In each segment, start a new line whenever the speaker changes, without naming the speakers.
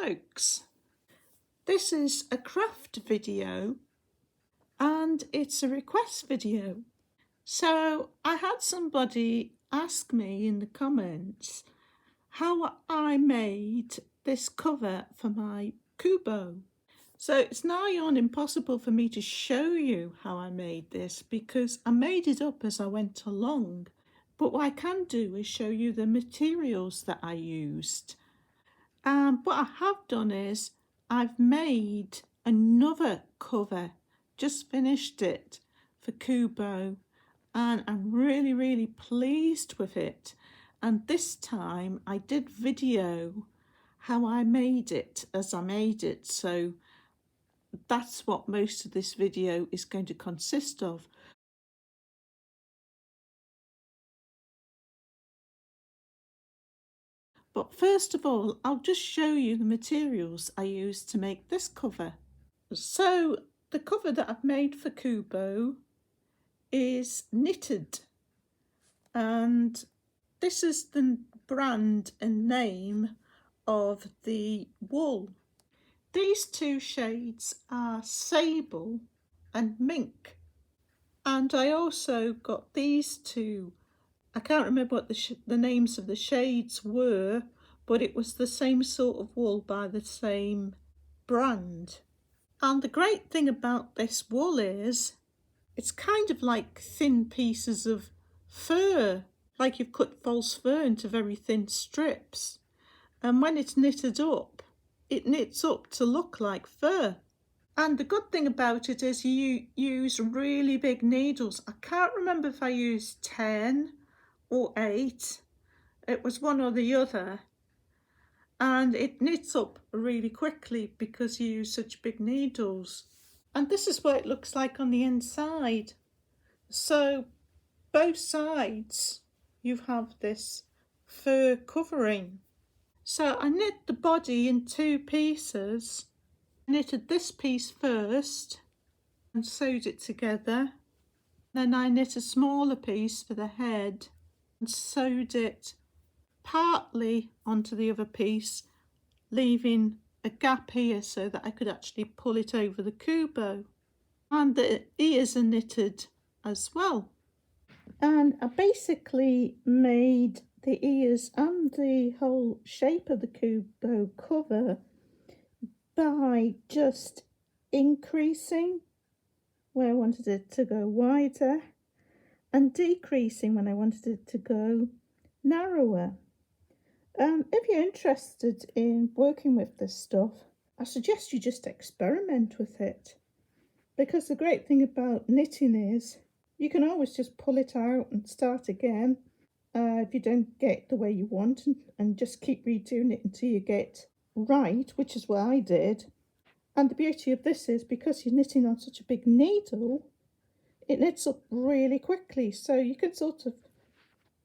folks, this is a craft video and it's a request video. So I had somebody ask me in the comments how I made this cover for my Qoobo. So it's nigh on impossible for me to show you how I made this because I made it up as I went along. But what I can do is show you the materials that I used. What I have done is I've made another cover, just finished it for Qoobo, and I'm really pleased with it. And this time I did video how I made it as I made it, so that's what most of this video is going to consist of. But first of all, I'll just show you the materials I used to make this cover. So the cover that I've made for Qoobo is knitted, and this is the brand and name of the wool. These two shades are sable and mink, and I also got these two. I can't remember what the names of the shades were, but it was the same sort of wool by the same brand. And the great thing about this wool is it's kind of like thin pieces of fur, like you've cut false fur into very thin strips. And when it's knitted up, it knits up to look like fur. And the good thing about it is you use really big needles. I can't remember if I used 10 or 8. It was one or the other. And it knits up really quickly because you use such big needles. And this is what it looks like on the inside. So both sides you have this fur covering. So I knit the body in 2 pieces. I knitted this piece first and sewed it together. Then I knit a smaller piece for the head and sewed it partly onto the other piece, leaving a gap here so that I could actually pull it over the Qoobo. And the ears are knitted as well. And I basically made the ears and the whole shape of the Qoobo cover by just increasing where I wanted it to go wider and decreasing when I wanted it to go narrower. If you're interested in working with this stuff, I suggest you just experiment with it, because the great thing about knitting is you can always just pull it out and start again if you don't get the way you want, and just keep redoing it until you get right, which is what I did. And the beauty of this is because you're knitting on such a big needle, it knits up really quickly, so you can sort of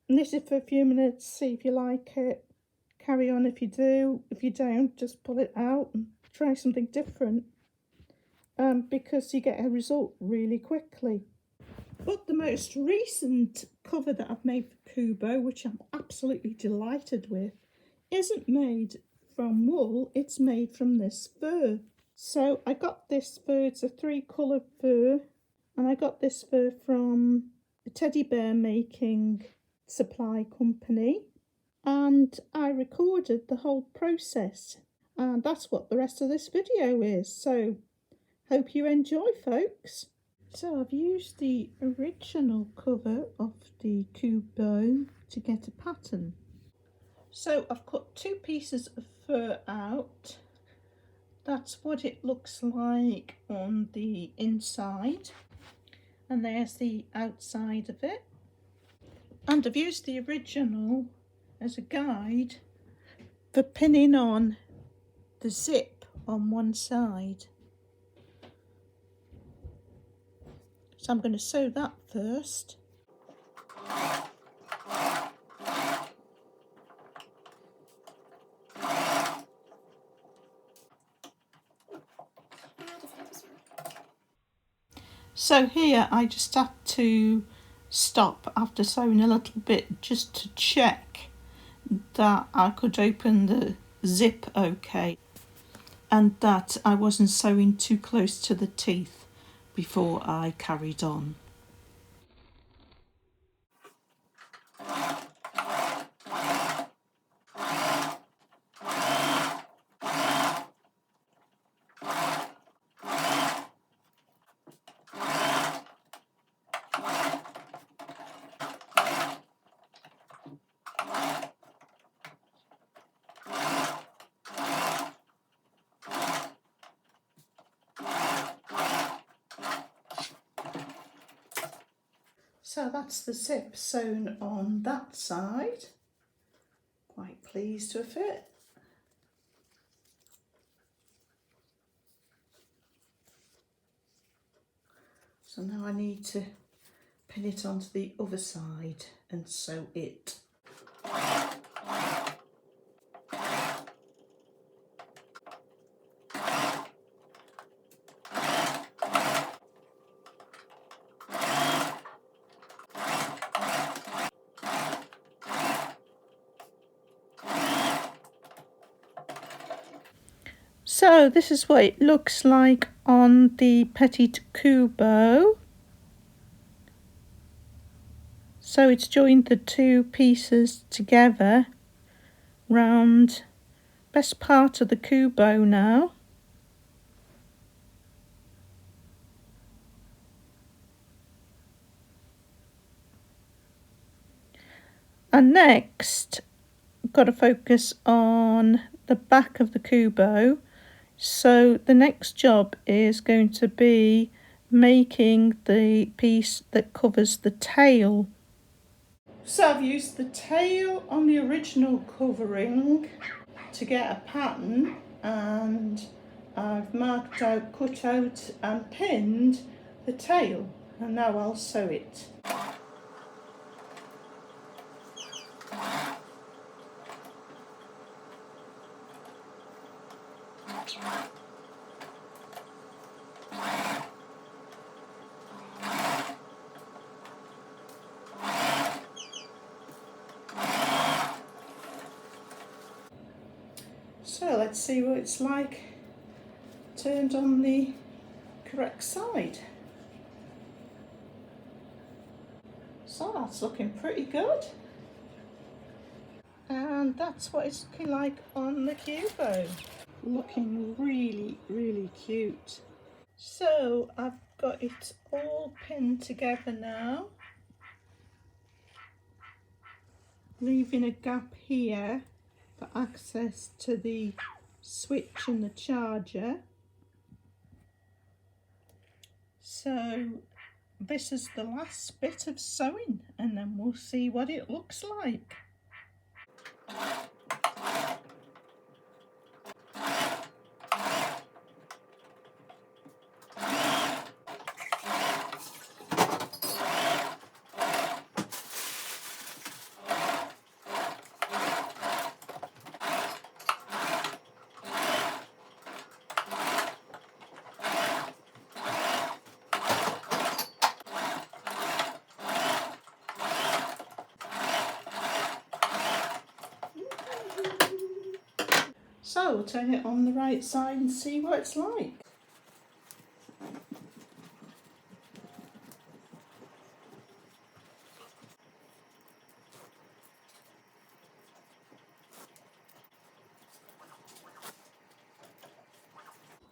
knit it for a few minutes, see if you like it, carry on if you do. If you don't, just pull it out and try something different, because you get a result really quickly. But the most recent cover that I've made for Qoobo, which I'm absolutely delighted with, isn't made from wool, it's made from this fur. So I got this fur, it's a 3-colour fur, and I got this fur from a teddy bear making supply company, and I recorded the whole process, and that's what the rest of this video is. So hope you enjoy, folks. So I've used the original cover of the Qoobo to get a pattern. So I've cut 2 pieces of fur out. That's what it looks like on the inside, and there's the outside of it. And I've used the original as a guide for pinning on the zip on one side. So I'm going to sew that first. So here I just had to stop after sewing a little bit just to check that I could open the zip okay. and that I wasn't sewing too close to the teeth before I carried on. So that's the zip sewn on that side. Quite pleased with it. So now I need to pin it onto the other side and sew it. So this is what it looks like on the Petit Qoobo. So it's joined the two pieces together round best part of the Qoobo now. And next, I've got to focus on the back of the Qoobo. So the next job is going to be making the piece that covers the tail. So I've used the tail on the original covering to get a pattern, and I've marked out, cut out and pinned the tail, and now I'll sew it. So let's see what it's like turned on the correct side. So that's looking pretty good. And that's what it's looking like on the Qoobo. Looking really, really cute. So I've got it all pinned together now, leaving a gap here for access to the switch and the charger. So this is the last bit of sewing, and then we'll see what it looks like. So we'll turn it on the right side and see what it's like.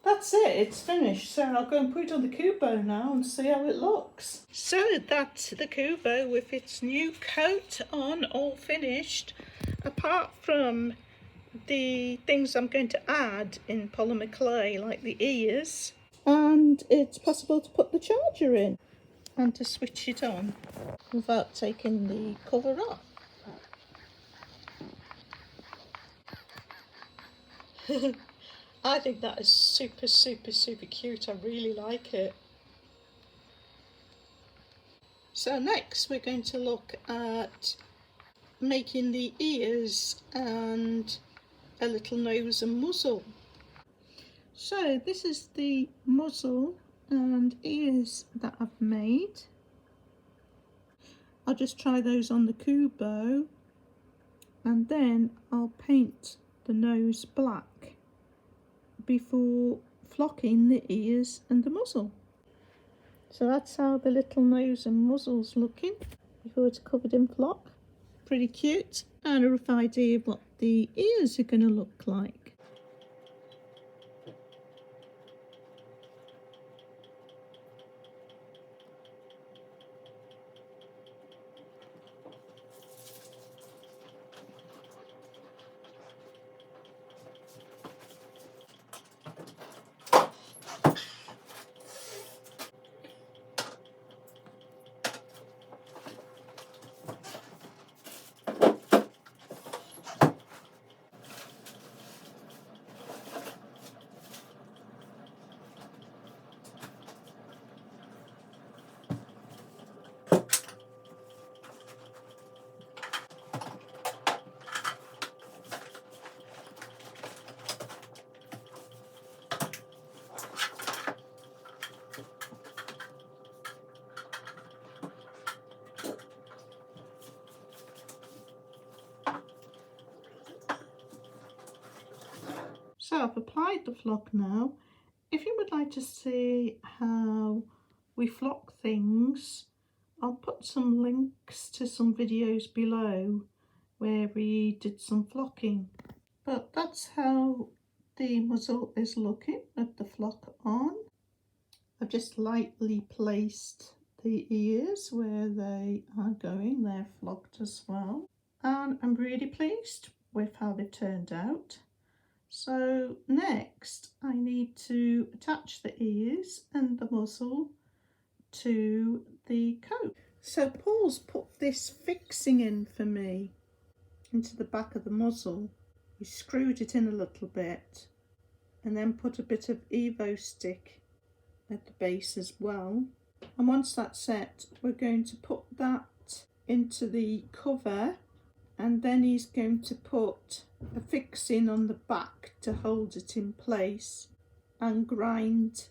That's it, it's finished. So I'll go and put it on the Qoobo now and see how it looks. So that's the Qoobo with its new coat on, all finished. Apart from the things I'm going to add in polymer clay, like the ears. And it's possible to put the charger in and to switch it on without taking the cover off. I think that is super, super, super cute. I really like it. So next we're going to look at making the ears and a little nose and muzzle. So this is the muzzle and ears that I've made. I'll just try those on the Qoobo, and then I'll paint the nose black before flocking the ears and the muzzle. So that's how the little nose and muzzle's looking before it's covered in flock. Pretty cute, and a rough idea of what the ears are going to look like. So I've applied the flock now. If you would like to see how we flock things, I'll put some links to some videos below where we did some flocking. But that's how the muzzle is looking with the flock on. I've just lightly placed the ears where they are going. They're flocked as well. And I'm really pleased with how they've turned out. So next I need to attach the ears and the muzzle to the coat. So Paul's put this fixing in for me into the back of the muzzle. He screwed it in a little bit and then put a bit of Evo stick at the base as well. And once that's set, we're going to put that into the cover, and then he's going to put a fixing on the back to hold it in place and grind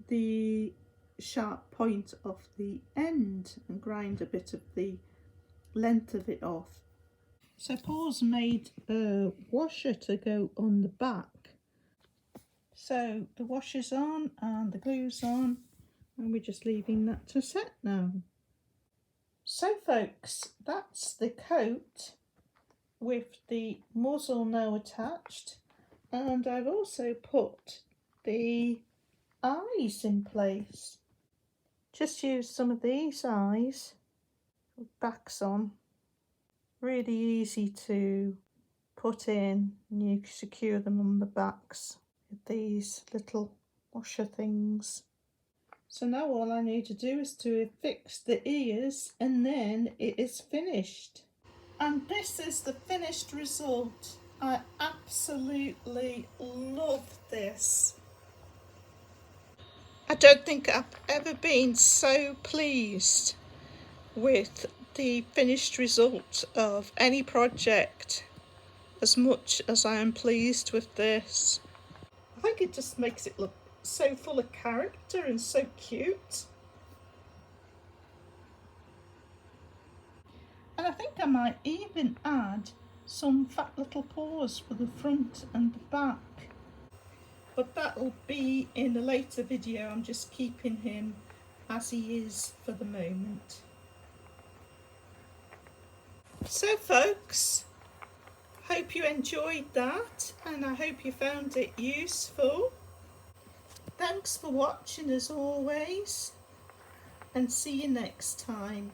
the sharp point off the end and grind a bit of the length of it off. So Paul's made a washer to go on the back. So the washer's on and the glue's on, and we're just leaving that to set now. So folks, that's the coat with the muzzle now attached, and I've also put the eyes in place. Just use some of these eyes with backs on. Really easy to put in, and you secure them on the backs with these little washer things. So now all I need to do is to fix the ears, and then it is finished. And this is the finished result. I absolutely love this. I don't think I've ever been so pleased with the finished result of any project as much as I am pleased with this. I think it just makes it look so full of character and so cute. And I think I might even add some fat little paws for the front and the back. But that'll be in a later video. I'm just keeping him as he is for the moment. So folks, hope you enjoyed that, and I hope you found it useful. Thanks for watching as always, and see you next time.